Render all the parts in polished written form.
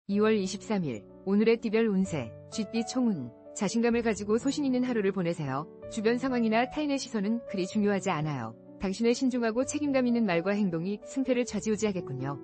2월 23일 오늘의 띠별 운세 쥐띠 총운. 자신감을 가지고 소신 있는 하루를 보내세요. 주변 상황이나 타인의 시선은 그리 중요하지 않아요. 당신의 신중하고 책임감 있는 말과 행동이 승패를 좌지우지하겠군요.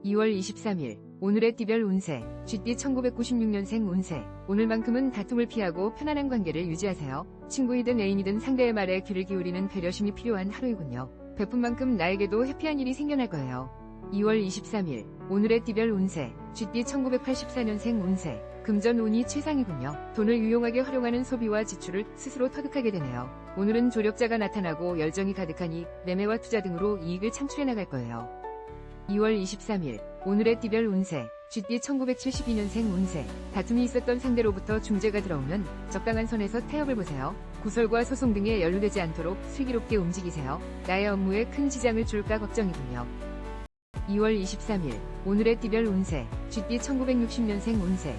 2월 23일 오늘의 띠별 운세 쥐띠 1996년생 운세. 오늘만큼은 다툼을 피하고 편안한 관계를 유지하세요. 친구이든 애인이든 상대의 말에 귀를 기울이는 배려심이 필요한 하루이군요. 베푼 만큼 나에게도 해피한 일이 생겨날 거예요. 2월 23일 오늘의 띠별 운세 쥐띠 1984년생 운세. 금전 운이 최상이군요. 돈을 유용하게 활용하는 소비와 지출을 스스로 터득하게 되네요. 오늘은 조력자가 나타나고 열정이 가득하니 매매와 투자 등으로 이익을 창출해 나갈 거예요. 2월 23일 오늘의 띠별 운세 쥐띠 1972년생 운세. 다툼이 있었던 상대로부터 중재가 들어오면 적당한 선에서 타협을 보세요. 구설과 소송 등에 연루되지 않도록 슬기롭게 움직이세요. 나의 업무에 큰 지장을 줄까 걱정이군요. 2월 23일 오늘의 띠별 운세 쥐띠 1960년생 운세.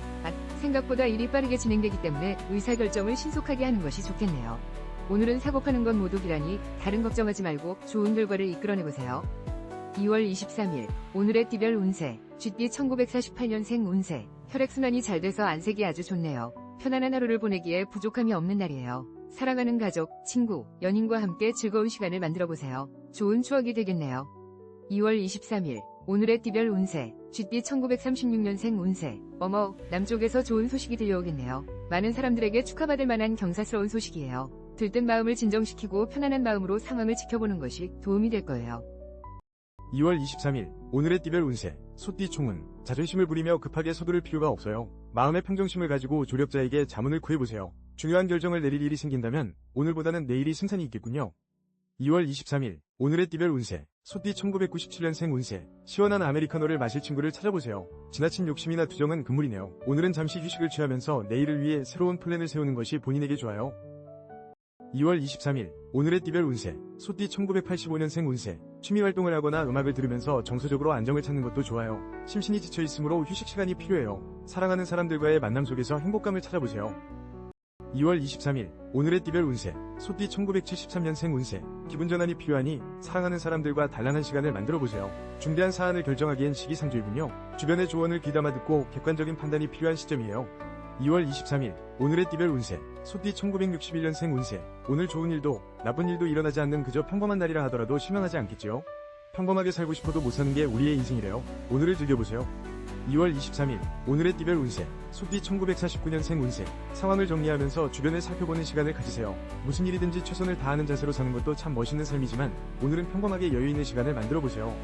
생각보다 일이 빠르게 진행되기 때문에 의사결정을 신속하게 하는 것이 좋겠네요. 오늘은 사고 파는 건 모두 기라니 다른 걱정하지 말고 좋은 결과를 이끌어내보세요. 2월 23일 오늘의 띠별 운세 쥐띠 1948년생 운세. 혈액순환이 잘 돼서 안색이 아주 좋네요. 편안한 하루를 보내기에 부족함이 없는 날이에요. 사랑하는 가족, 친구, 연인과 함께 즐거운 시간을 만들어보세요. 좋은 추억이 되겠네요. 2월 23일 오늘의 띠별 운세 쥐띠 1936년생 운세. 남쪽에서 좋은 소식이 들려오겠네요. 많은 사람들에게 축하받을 만한 경사스러운 소식이에요. 들뜬 마음을 진정시키고 편안한 마음으로 상황을 지켜보는 것이 도움이 될 거예요. 2월 23일 오늘의 띠별 운세 소띠 총운. 자존심을 부리며 급하게 서두를 필요가 없어요. 마음의 평정심을 가지고 조력자에게 자문을 구해보세요. 중요한 결정을 내릴 일이 생긴다면 오늘보다는 내일이 승산이 있겠군요. 2월 23일 오늘의 띠별 운세 소띠 1997년생 운세. 시원한 아메리카노를 마실 친구를 찾아보세요. 지나친 욕심이나 투정은 금물이네요. 오늘은 잠시 휴식을 취하면서 내일을 위해 새로운 플랜을 세우는 것이 본인에게 좋아요. 2월 23일 오늘의 띠별 운세 소띠 1985년생 운세. 취미활동을 하거나 음악을 들으면서 정서적으로 안정을 찾는 것도 좋아요. 심신이 지쳐있으므로 휴식 시간이 필요해요. 사랑하는 사람들과의 만남 속에서 행복감을 찾아보세요. 2월 23일 오늘의 띠별 운세 소띠 1973년생 운세. 기분 전환이 필요하니 사랑하는 사람들과 단란한 시간을 만들어보세요. 중대한 사안을 결정하기엔 시기상조이군요. 주변의 조언을 귀담아 듣고 객관적인 판단이 필요한 시점이에요. 2월 23일 오늘의 띠별 운세 소띠 1961년생 운세. 오늘 좋은 일도 나쁜 일도 일어나지 않는 그저 평범한 날이라 하더라도 실망하지 않겠지요. 평범하게 살고 싶어도 못 사는 게 우리의 인생이래요. 오늘을 즐겨보세요. 2월 23일 오늘의 띠별 운세 소띠 1949년생 운세. 상황을 정리하면서 주변을 살펴보는 시간을 가지세요. 무슨 일이든지 최선을 다하는 자세로 사는 것도 참 멋있는 삶이지만 오늘은 평범하게 여유있는 시간을 만들어보세요.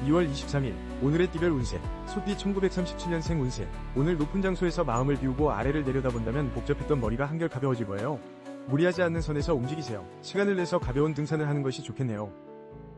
2월 23일 오늘의 띠별 운세 소띠 1937년생 운세. 오늘 높은 장소에서 마음을 비우고 아래를 내려다본다면 복잡했던 머리가 한결 가벼워질 거예요. 무리하지 않는 선에서 움직이세요. 시간을 내서 가벼운 등산을 하는 것이 좋겠네요.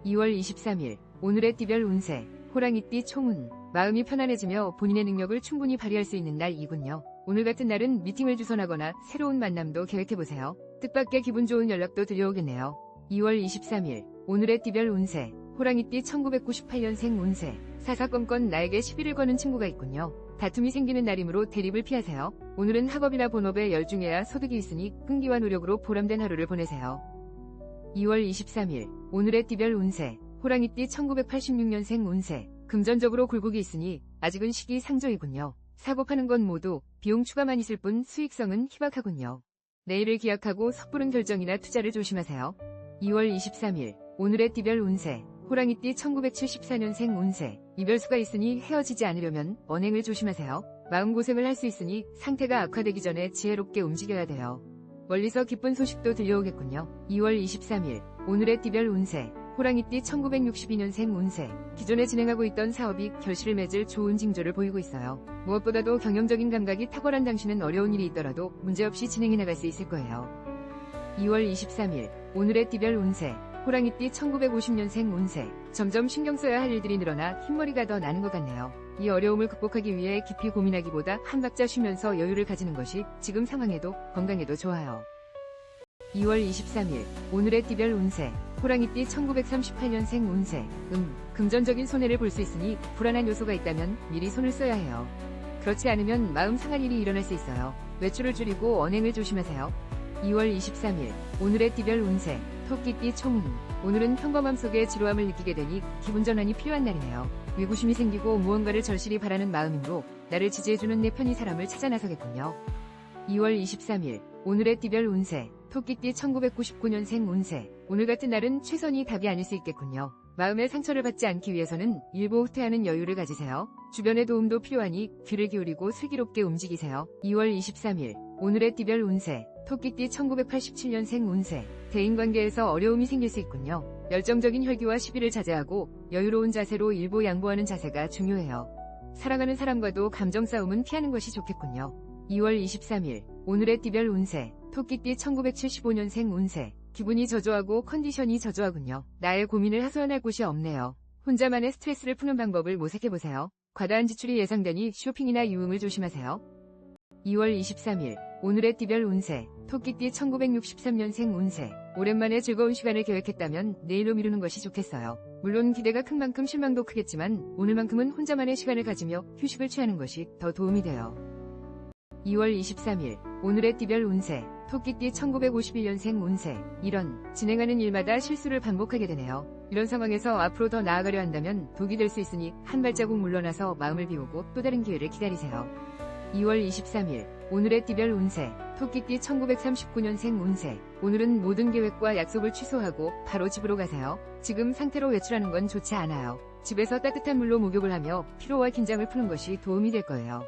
2월 23일 오늘의 띠별 운세 호랑이띠 총운. 마음이 편안해지며 본인의 능력을 충분히 발휘할 수 있는 날이군요. 오늘 같은 날은 미팅을 주선하거나 새로운 만남도 계획해보세요. 뜻밖의 기분 좋은 연락도 들려오겠네요. 2월 23일 오늘의 띠별 운세 호랑이띠 1998년생 운세. 사사건건 나에게 시비를 거는 친구가 있군요. 다툼이 생기는 날이므로 대립을 피하세요. 오늘은 학업이나 본업에 열중해야 소득이 있으니 끈기와 노력으로 보람된 하루를 보내세요. 2월 23일 오늘의 띠별 운세 호랑이띠 1986년생 운세. 금전적으로 굴곡이 있으니 아직은 시기상조이군요. 사고 파는 건 모두 비용 추가만 있을 뿐 수익성은 희박하군요. 내일을 기약하고 섣부른 결정이나 투자를 조심하세요. 2월 23일 오늘의 띠별 운세 호랑이띠 1974년생 운세. 이별수가 있으니 헤어지지 않으려면 언행을 조심하세요. 마음고생을 할 수 있으니 상태가 악화되기 전에 지혜롭게 움직여야 돼요. 멀리서 기쁜 소식도 들려오겠군요. 2월 23일 오늘의 띠별 운세 호랑이띠 1962년생 운세. 기존에 진행하고 있던 사업이 결실을 맺을 좋은 징조를 보이고 있어요. 무엇보다도 경영적인 감각이 탁월한 당신은 어려운 일이 있더라도 문제없이 진행해 나갈 수 있을 거예요. 2월 23일 오늘의 띠별 운세 호랑이띠 1950년생 운세. 점점 신경 써야 할 일들이 늘어나 흰머리가 더 나는 것 같네요. 이 어려움을 극복하기 위해 깊이 고민하기보다 한 박자 쉬면서 여유를 가지는 것이 지금 상황에도 건강에도 좋아요. 2월 23일 오늘의 띠별 운세 호랑이띠 1938년생 운세. 금전적인 손해를 볼 수 있으니 불안한 요소가 있다면 미리 손을 써야 해요. 그렇지 않으면 마음 상할 일이 일어날 수 있어요. 외출을 줄이고 언행을 조심하세요. 2월 23일 오늘의 띠별 운세 토끼띠 총운. 오늘은 평범함 속에 지루함을 느끼게 되니 기분 전환이 필요한 날이네요. 위구심이 생기고 무언가를 절실히 바라는 마음이므로 나를 지지해주는 내 편의 사람을 찾아 나서겠군요. 2월 23일 오늘의 띠별 운세 토끼띠 1999년생 운세 오늘 같은 날은 최선이 답이 아닐 수 있겠군요. 마음의 상처를 받지 않기 위해서는 일부 후퇴하는 여유를 가지세요. 주변의 도움도 필요하니 귀를 기울이고 슬기롭게 움직이세요. 2월 23일 오늘의 띠별 운세 토끼띠 1987년생 운세 대인관계에서 어려움이 생길 수 있군요. 열정적인 혈기와 시비를 자제하고 여유로운 자세로 일부 양보하는 자세가 중요해요. 사랑하는 사람과도 감정 싸움은 피하는 것이 좋겠군요. 2월 23일 오늘의 띠별 운세 토끼띠 1975년생 운세 기분이 저조하고 컨디션이 저조하군요. 나의 고민을 하소연할 곳이 없네요. 혼자만의 스트레스를 푸는 방법을 모색해보세요. 과다한 지출이 예상되니 쇼핑이나 유흥을 조심하세요. 2월 23일 오늘의 띠별 운세 토끼띠 1963년생 운세 오랜만에 즐거운 시간을 계획했다면 내일로 미루는 것이 좋겠어요. 물론 기대가 큰 만큼 실망도 크겠지만 오늘만큼은 혼자만의 시간을 가지며 휴식을 취하는 것이 더 도움이 돼요. 2월 23일 오늘의 띠별 운세 토끼띠 1951년생 운세 이런 진행하는 일마다 실수를 반복하게 되네요. 이런 상황에서 앞으로 더 나아가려 한다면 독이 될 수 있으니 한 발자국 물러나서 마음을 비우고 또 다른 기회를 기다리세요. 2월 23일 오늘의 띠별 운세 토끼띠 1939년생 운세 오늘은 모든 계획과 약속을 취소하고 바로 집으로 가세요. 지금 상태로 외출하는 건 좋지 않아요. 집에서 따뜻한 물로 목욕을 하며 피로와 긴장을 푸는 것이 도움이 될 거예요.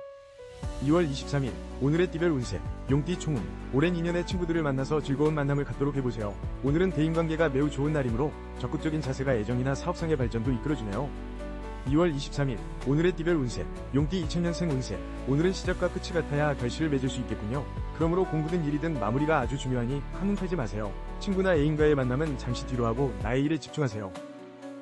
2월 23일 오늘의 띠별 운세 용띠 총운 오랜 인연의 친구들을 만나서 즐거운 만남을 갖도록 해보세요. 오늘은 대인관계가 매우 좋은 날이므로 적극적인 자세가 애정이나 사업상의 발전도 이끌어주네요. 2월 23일 오늘의 띠별 운세 용띠 2000년생 운세 오늘은 시작과 끝이 같아야 결실을 맺을 수 있겠군요. 그러므로 공부든 일이든 마무리가 아주 중요하니 한눈 팔지 마세요. 친구나 애인과의 만남은 잠시 뒤로 하고 나의 일에 집중하세요.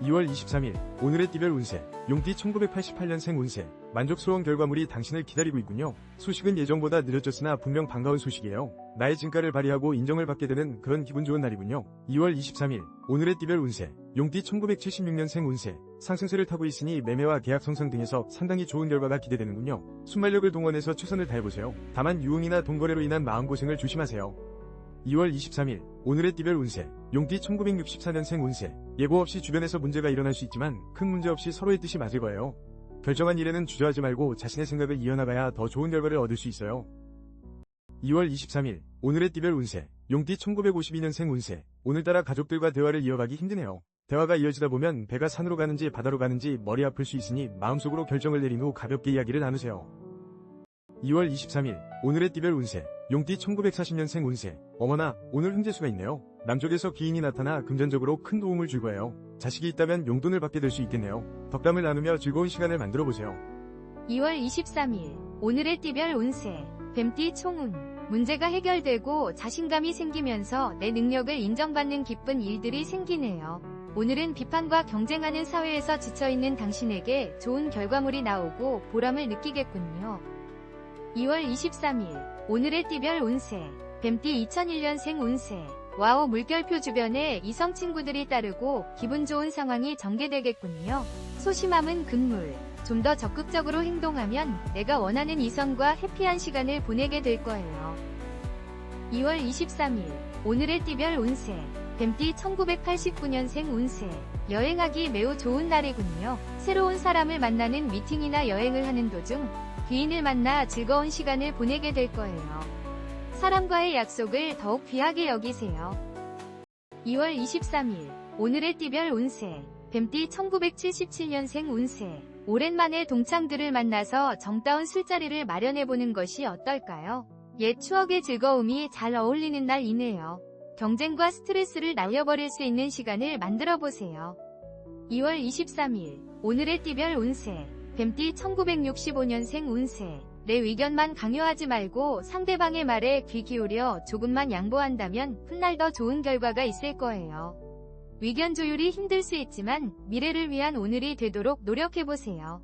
2월 23일 오늘의 띠별 운세 용띠 1988년생 운세 만족스러운 결과물이 당신을 기다리고 있군요. 소식은 예정보다 늦어졌으나 분명 반가운 소식이에요. 나의 진가를 발휘하고 인정을 받게 되는 그런 기분 좋은 날이군요. 2월 23일 오늘의 띠별 운세 용띠 1976년생 운세 상승세를 타고 있으니 매매와 계약 성상 등에서 상당히 좋은 결과가 기대되는군요. 순발력을 동원해서 최선을 다해보세요. 다만 유흥이나 돈거래로 인한 마음고생을 조심하세요. 2월 23일 오늘의 띠별 운세 용띠 1964년생 운세 예고 없이 주변에서 문제가 일어날 수 있지만 큰 문제 없이 서로의 뜻이 맞을 거예요. 결정한 일에는 주저하지 말고 자신의 생각을 이어나가야 더 좋은 결과를 얻을 수 있어요. 2월 23일 오늘의 띠별 운세 용띠 1952년생 운세 오늘따라 가족들과 대화를 이어가기 힘드네요. 대화가 이어지다 보면 배가 산으로 가는지 바다로 가는지 머리 아플 수 있으니 마음속으로 결정을 내린 후 가볍게 이야기를 나누세요. 2월 23일 오늘의 띠별 운세 용띠 1940년생 운세 어머나 오늘 흥재수가 있네요. 남쪽에서 기인이 나타나 금전적으로 큰 도움을 줄 거예요. 자식이 있다면 용돈을 받게 될 수 있겠네요. 덕담을 나누며 즐거운 시간을 만들어 보세요. 2월 23일 오늘의 띠별 운세 뱀띠 총운 문제가 해결되고 자신감이 생기면서 내 능력을 인정받는 기쁜 일들이 생기네요. 오늘은 비판과 경쟁하는 사회에서 지쳐있는 당신에게 좋은 결과물이 나오고 보람을 느끼겠군요. 2월 23일 오늘의 띠별 운세 뱀띠 2001년생 운세 와우 물결표 주변에 이성 친구들이 따르고 기분 좋은 상황이 전개되겠군요. 소심함은 금물 좀 더 적극적으로 행동하면 내가 원하는 이성과 해피한 시간을 보내게 될 거예요. 2월 23일 오늘의 띠별 운세 뱀띠 1989년생 운세 여행하기 매우 좋은 날이군요. 새로운 사람을 만나는 미팅이나 여행을 하는 도중 귀인을 만나 즐거운 시간을 보내게 될 거예요. 사람과의 약속을 더욱 귀하게 여기세요. 2월 23일 오늘의 띠별 운세 뱀띠 1977년생 운세 오랜만에 동창들을 만나서 정다운 술자리를 마련해보는 것이 어떨까요? 옛 추억의 즐거움이 잘 어울리는 날이네요. 경쟁과 스트레스를 날려버릴 수 있는 시간을 만들어보세요. 2월 23일 오늘의 띠별 운세 뱀띠 1965년생 운세 내 의견만 강요하지 말고 상대방의 말에 귀 기울여 조금만 양보한다면 훗날 더 좋은 결과가 있을 거예요. 의견 조율이 힘들 수 있지만 미래를 위한 오늘이 되도록 노력해보세요.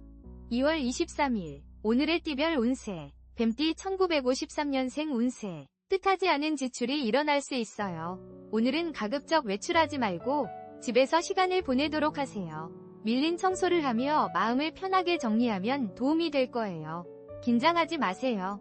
2월 23일 오늘의 띠별 운세 뱀띠 1953년생 운세 뜻하지 않은 지출이 일어날 수 있어요. 오늘은 가급적 외출하지 말고 집에서 시간을 보내도록 하세요. 밀린 청소를 하며 마음을 편하게 정리하면 도움이 될 거예요. 긴장하지 마세요.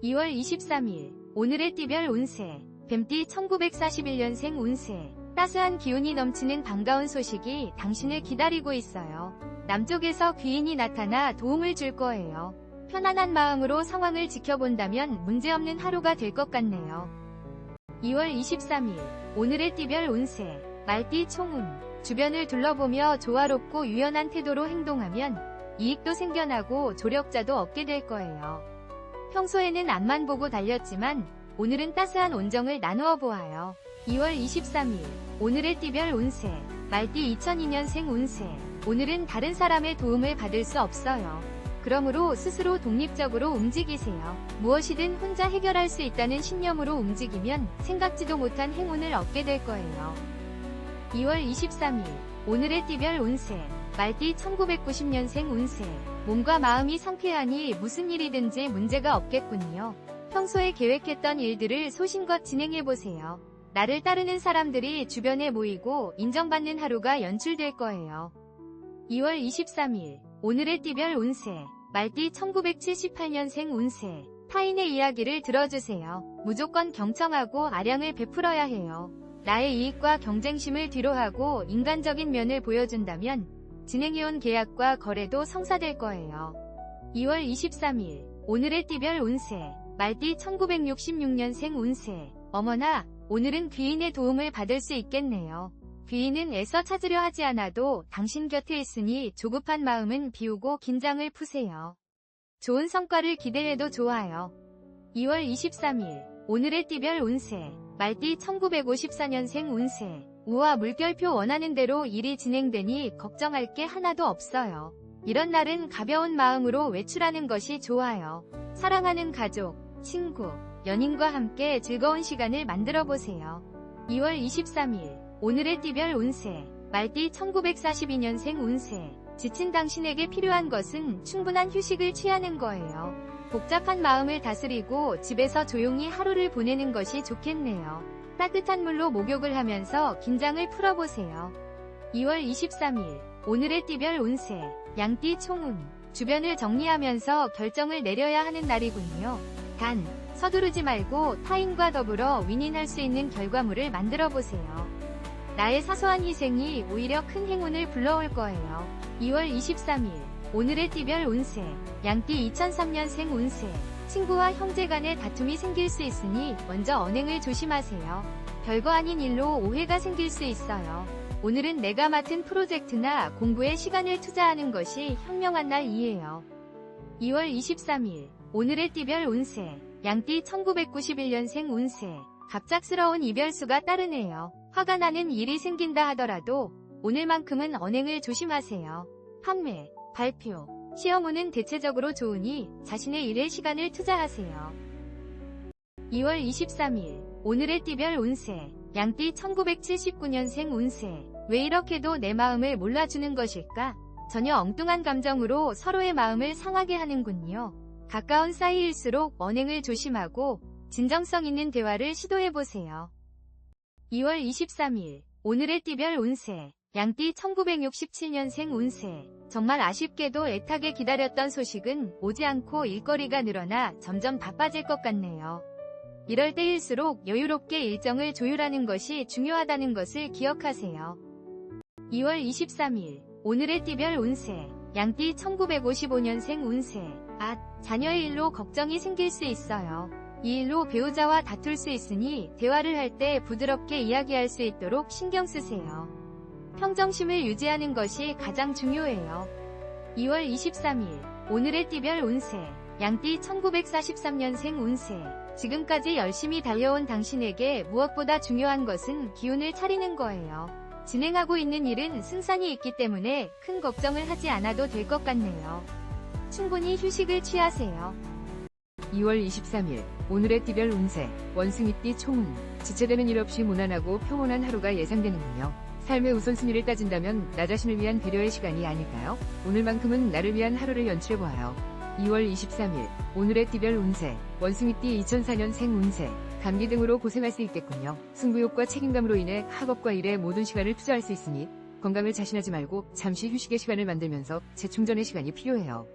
2월 23일 오늘의 띠별 운세 뱀띠 1941년생 운세 따스한 기운이 넘치는 반가운 소식이 당신을 기다리고 있어요. 남쪽에서 귀인이 나타나 도움을 줄 거예요. 편안한 마음으로 상황을 지켜본다면 문제없는 하루가 될 것 같네요. 2월 23일 오늘의 띠별 운세 말띠 총운 주변을 둘러보며 조화롭고 유연한 태도로 행동하면 이익도 생겨나고 조력자도 얻게 될 거예요. 평소에는 앞만 보고 달렸지만 오늘은 따스한 온정을 나누어 보아요. 2월 23일 오늘의 띠별 운세 말띠 2002년생 운세 오늘은 다른 사람의 도움을 받을 수 없어요. 그러므로 스스로 독립적으로 움직이세요. 무엇이든 혼자 해결할 수 있다는 신념으로 움직이면 생각지도 못한 행운을 얻게 될 거예요. 2월 23일 오늘의 띠별 운세 말띠 1990년생 운세 몸과 마음이 상쾌하니 무슨 일이든지 문제가 없겠군요. 평소에 계획했던 일들을 소신껏 진행해보세요. 나를 따르는 사람들이 주변에 모이고 인정받는 하루가 연출될 거예요. 2월 23일 오늘의 띠별 운세 말띠 1978년생 운세 타인의 이야기를 들어주세요. 무조건 경청하고 아량을 베풀어야 해요. 나의 이익과 경쟁심을 뒤로하고 인간적인 면을 보여준다면 진행해온 계약과 거래도 성사될 거예요. 2월 23일 오늘의 띠별 운세 말띠 1966년생 운세 어머나 오늘은 귀인의 도움을 받을 수 있겠네요. 귀인은 애써 찾으려 하지 않아도 당신 곁에 있으니 조급한 마음은 비우고 긴장을 푸세요. 좋은 성과를 기대해도 좋아요. 2월 23일 오늘의 띠별 운세 말띠 1954년생 운세 우와 물결표 원하는 대로 일이 진행되니 걱정할 게 하나도 없어요. 이런 날은 가벼운 마음으로 외출하는 것이 좋아요. 사랑하는 가족, 친구, 연인과 함께 즐거운 시간을 만들어 보세요. 2월 23일 오늘의 띠별 운세 말띠 1942년생 운세 지친 당신에게 필요한 것은 충분한 휴식을 취하는 거예요. 복잡한 마음을 다스리고 집에서 조용히 하루를 보내는 것이 좋겠네요. 따뜻한 물로 목욕을 하면서 긴장을 풀어보세요. 2월 23일 오늘의 띠별 운세 양띠 총운 주변을 정리하면서 결정을 내려야 하는 날이군요. 단, 서두르지 말고 타인과 더불어 윈윈할 수 있는 결과물을 만들어 보세요. 나의 사소한 희생이 오히려 큰 행운을 불러올 거예요. 2월 23일 오늘의 띠별 운세 양띠 2003년생 운세 친구와 형제 간의 다툼이 생길 수 있으니 먼저 언행을 조심하세요. 별거 아닌 일로 오해가 생길 수 있어요. 오늘은 내가 맡은 프로젝트나 공부에 시간을 투자하는 것이 현명한 날이에요. 2월 23일 오늘의 띠별 운세 양띠 1991년생 운세 갑작스러운 이별수가 따르네요. 화가 나는 일이 생긴다 하더라도 오늘만큼은 언행을 조심하세요. 판매, 발표, 시험운은 대체적으로 좋으니 자신의 일에 시간을 투자하세요. 2월 23일 오늘의 띠별 운세 양띠 1979년생 운세 왜 이렇게도 내 마음을 몰라주는 것일까? 전혀 엉뚱한 감정으로 서로의 마음을 상하게 하는군요. 가까운 사이일수록 언행을 조심하고 진정성 있는 대화를 시도해보세요. 2월 23일 오늘의 띠별 운세 양띠 1967년생 운세 정말 아쉽게도 애타게 기다렸던 소식은 오지 않고 일거리가 늘어나 점점 바빠질 것 같네요. 이럴 때일수록 여유롭게 일정을 조율하는 것이 중요하다는 것을 기억하세요. 2월 23일 오늘의 띠별 운세 양띠 1955년생 운세 자녀의 일로 걱정이 생길 수 있어요. 이 일로 배우자와 다툴 수 있으니 대화를 할 때 부드럽게 이야기할 수 있도록 신경 쓰세요. 평정심을 유지하는 것이 가장 중요해요. 2월 23일 오늘의 띠별 운세 양띠 1943년생 운세 지금까지 열심히 달려온 당신에게 무엇보다 중요한 것은 기운을 차리는 거예요. 진행하고 있는 일은 승산이 있기 때문에 큰 걱정을 하지 않아도 될 것 같네요. 충분히 휴식을 취하세요. 2월 23일 오늘의 띠별 운세 원숭이띠 총운 지체되는 일 없이 무난하고 평온한 하루가 예상되는군요. 삶의 우선순위를 따진다면 나 자신을 위한 배려의 시간이 아닐까요? 오늘만큼은 나를 위한 하루를 연출해보아요. 2월 23일 오늘의 띠별 운세 원숭이띠 2004년생 운세 감기 등으로 고생할 수 있겠군요. 승부욕과 책임감으로 인해 학업과 일에 모든 시간을 투자할 수 있으니 건강을 자신하지 말고 잠시 휴식의 시간을 만들면서 재충전의 시간이 필요해요.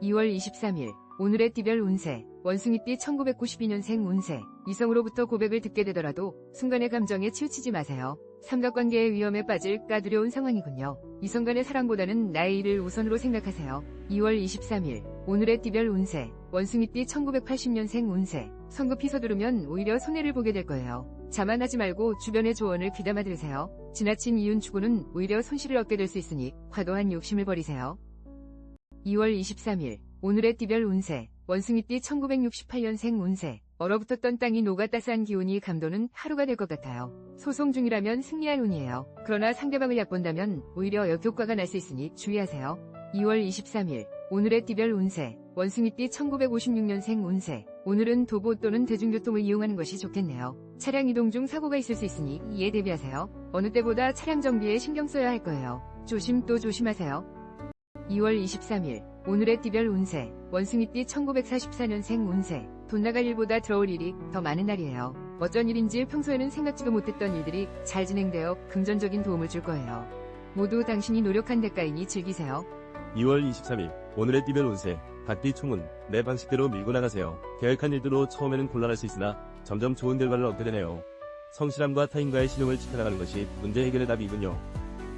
2월 23일 오늘의 띠별 운세 원숭이띠 1992년생 운세. 이성으로부터 고백을 듣게 되더라도 순간의 감정에 치우치지 마세요. 삼각관계의 위험에 빠질 까두려운 상황이군요. 이성 간의 사랑보다는 나의 일을 우선으로 생각하세요. 2월 23일 오늘의 띠별 운세. 원숭이띠 1980년생 운세. 성급히 서두르면 오히려 손해를 보게 될 거예요. 자만하지 말고 주변의 조언을 귀담아 들으세요. 지나친 이윤 추구는 오히려 손실을 얻게 될 수 있으니 과도한 욕심을 버리세요. 2월 23일 오늘의 띠별 운세. 원숭이띠 1968년생 운세. 얼어붙었던 땅이 녹아 따스한 기운이 감도는 하루가 될 것 같아요. 소송 중이라면 승리할 운이에요. 그러나 상대방을 얕본다면 오히려 역효과가 날 수 있으니 주의하세요. 2월 23일 오늘의 띠별 운세. 원숭이띠 1956년생 운세. 오늘은 도보 또는 대중교통을 이용하는 것이 좋겠네요. 차량 이동 중 사고가 있을 수 있으니 이에 대비하세요. 어느 때보다 차량 정비에 신경 써야 할 거예요. 조심 또 조심하세요. 2월 23일 오늘의 띠별 운세. 원숭이띠 1944년생 운세. 돈 나갈 일보다 들어올 일이 더 많은 날이에요. 어쩐 일인지 평소에는 생각지도 못했던 일들이 잘 진행되어 금전적인 도움을 줄 거예요. 모두 당신이 노력한 대가이니 즐기세요. 2월 23일 오늘의 띠별 운세. 닭띠 총운. 내 방식대로 밀고 나가세요. 계획한 일들로 처음에는 곤란할 수 있으나 점점 좋은 결과를 얻게 되네요. 성실함과 타인과의 신용을 지켜나가는 것이 문제 해결의 답이군요.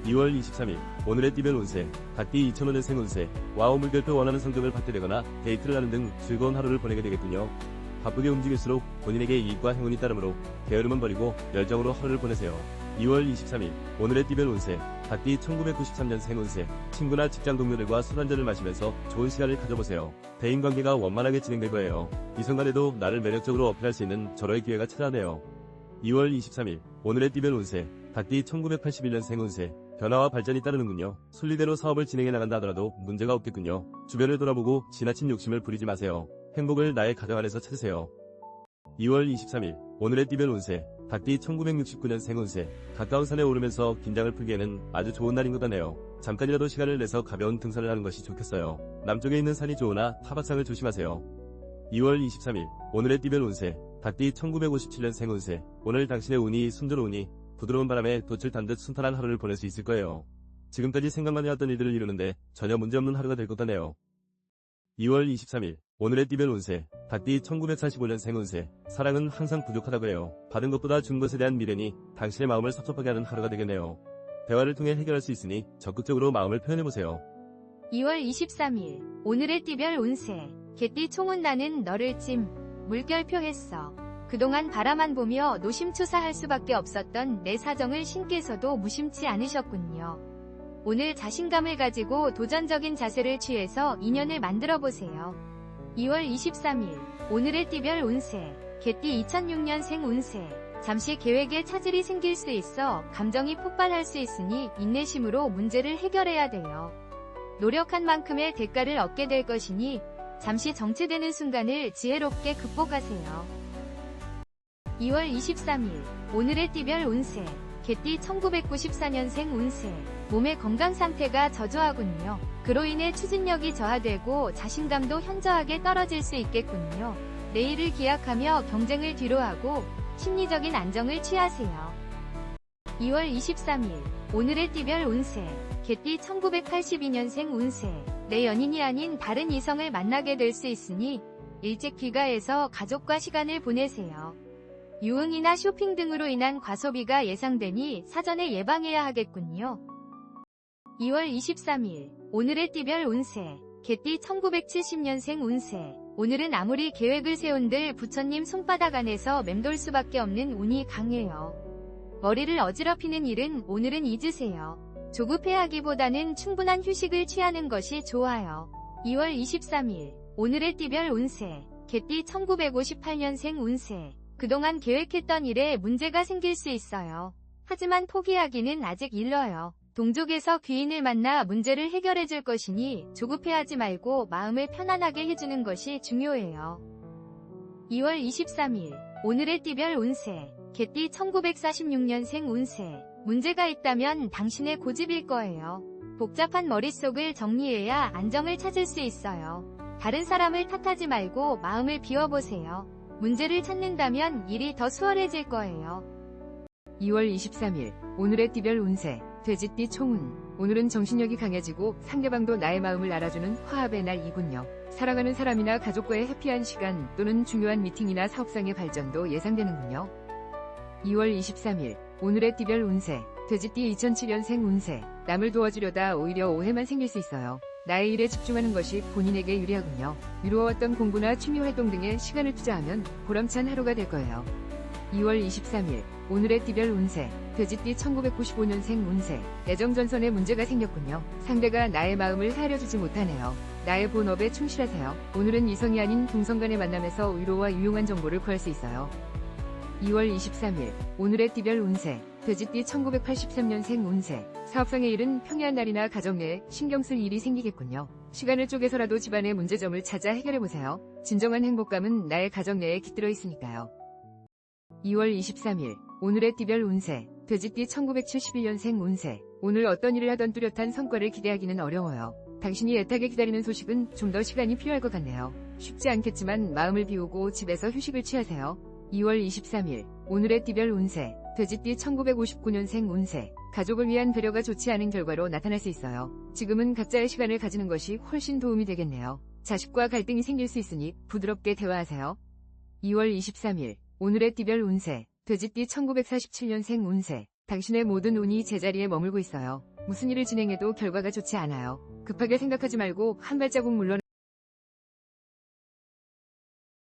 2월 23일 오늘의 띠별 운세. 닭띠 2005년생 운세. 와우 물결표 원하는 성적을 받게 되거나 데이트를 하는 등 즐거운 하루를 보내게 되겠군요. 바쁘게 움직일수록 본인에게 이익과 행운이 따르므로 게으름은 버리고 열정으로 하루를 보내세요. 2월 23일 오늘의 띠별 운세. 닭띠 1993년생 운세. 친구나 직장 동료들과 술 한잔을 마시면서 좋은 시간을 가져보세요. 대인관계가 원만하게 진행될 거예요. 이성 간에도 나를 매력적으로 어필할 수 있는 절호의 기회가 찾아오네요. 2월 23일 오늘의 띠별 운세. 닭띠 1981년생 운세. 변화와 발전이 따르는군요. 순리대로 사업을 진행해 나간다 하더라도 문제가 없겠군요. 주변을 돌아보고 지나친 욕심을 부리지 마세요. 행복을 나의 가정 안에서 찾으세요. 2월 23일 오늘의 띠별 운세. 닭띠 1969년생 운세. 가까운 산에 오르면서 긴장을 풀기에는 아주 좋은 날인 것 같네요. 잠깐이라도 시간을 내서 가벼운 등산을 하는 것이 좋겠어요. 남쪽에 있는 산이 좋으나 타박상을 조심하세요. 2월 23일 오늘의 띠별 운세. 닭띠 1957년생 운세. 오늘 당신의 운이 순조로우니 부드러운 바람에 돛을 탄 듯 순탄한 하루를 보낼 수 있을 거예요. 지금까지 생각만 해왔던 일들을 이루는데 전혀 문제없는 하루가 될 것 같네요. 2월 23일 오늘의 띠별 운세. 닭띠 1945년생 운세. 사랑은 항상 부족하다고 해요. 받은 것보다 준 것에 대한 미련이 당신의 마음을 섭섭하게 하는 하루가 되겠네요. 대화를 통해 해결할 수 있으니 적극적으로 마음을 표현해보세요. 2월 23일 오늘의 띠별 운세. 개띠 총운. 나는 너를 찜 물결표 했어. 그동안 바라만 보며 노심초사할 수밖에 없었던 내 사정을 신께서도 무심치 않으셨군요. 오늘 자신감을 가지고 도전적인 자세를 취해서 인연을 만들어보세요. 2월 23일 오늘의 띠별 운세. 개띠 2006년생 운세. 잠시 계획에 차질이 생길 수 있어 감정이 폭발할 수 있으니 인내심으로 문제를 해결해야 돼요. 노력한 만큼의 대가를 얻게 될 것이니 잠시 정체되는 순간을 지혜롭게 극복하세요. 2월 23일 오늘의 띠별 운세. 개띠 1994년생 운세. 몸의 건강 상태가 저조하군요. 그로 인해 추진력이 저하되고 자신감도 현저하게 떨어질 수 있겠군요. 내일을 기약하며 경쟁을 뒤로하고 심리적인 안정을 취하세요. 2월 23일 오늘의 띠별 운세. 개띠 1982년생 운세. 내 연인이 아닌 다른 이성을 만나게 될 수 있으니 일찍 귀가해서 가족과 시간을 보내세요. 유흥이나 쇼핑 등으로 인한 과소비가 예상되니 사전에 예방해야 하겠군요. 2월 23일 오늘의 띠별 운세. 개띠 1970년생 운세. 오늘은 아무리 계획을 세운들 부처님 손바닥 안에서 맴돌 수밖에 없는 운이 강해요. 머리를 어지럽히는 일은 오늘은 잊으세요. 조급해하기보다는 충분한 휴식을 취하는 것이 좋아요. 2월 23일 오늘의 띠별 운세. 개띠 1958년생 운세. 그동안 계획했던 일에 문제가 생길 수 있어요. 하지만 포기하기는 아직 일러요. 동족에서 귀인을 만나 문제를 해결해 줄 것이니 조급해하지 말고 마음을 편안하게 해주는 것이 중요해요. 2월 23일 오늘의 띠별 운세. 개띠 1946년생 운세. 문제가 있다면 당신의 고집일 거예요. 복잡한 머릿속을 정리해야 안정을 찾을 수 있어요. 다른 사람을 탓하지 말고 마음을 비워보세요. 문제를 찾는다면 일이 더 수월해질 거예요. 2월 23일 오늘의 띠별 운세. 돼지띠 총운. 오늘은 정신력이 강해지고 상대방도 나의 마음을 알아주는 화합의 날이군요. 사랑하는 사람이나 가족과의 해피한 시간 또는 중요한 미팅이나 사업상의 발전도 예상되는군요. 2월 23일 오늘의 띠별 운세 돼지띠 2007년생 운세 남을 도와주려다 오히려 오해만 생길 수 있어요. 나의 일에 집중하는 것이 본인에게 유리하군요. 미루어왔던 공부나 취미활동 등에 시간을 투자하면 보람찬 하루가 될 거예요. 2월 23일 오늘의 띠별 운세 돼지띠 1995년생 운세 애정전선에 문제가 생겼군요. 상대가 나의 마음을 헤아려주지 못하네요. 나의 본업에 충실하세요. 오늘은 이성이 아닌 동성 간의 만남에서 위로와 유용한 정보를 구할 수 있어요. 2월 23일 오늘의 띠별 운세 돼지띠 1983년생 운세 사업상의 일은 평이한 날이나 가정 내에 신경 쓸 일이 생기겠군요. 시간을 쪼개서라도 집안의 문제점을 찾아 해결해보세요. 진정한 행복감은 나의 가정 내에 깃들어 있으니까요. 2월 23일 오늘의 띠별 운세 돼지띠 1971년생 운세 오늘 어떤 일을 하던 뚜렷한 성과를 기대하기는 어려워요. 당신이 애타게 기다리는 소식은 좀 더 시간이 필요할 것 같네요. 쉽지 않겠지만 마음을 비우고 집에서 휴식을 취하세요. 2월 23일 오늘의 띠별 운세 돼지띠 1959년생 운세 가족을 위한 배려가 좋지 않은 결과로 나타날 수 있어요. 지금은 각자의 시간을 가지는 것이 훨씬 도움이 되겠네요. 자식과 갈등이 생길 수 있으니 부드럽게 대화하세요. 2월 23일 오늘의 띠별 운세 돼지띠 1947년생 운세 당신의 모든 운이 제자리에 머물고 있어요. 무슨 일을 진행해도 결과가 좋지 않아요. 급하게 생각하지 말고 한 발자국 물러나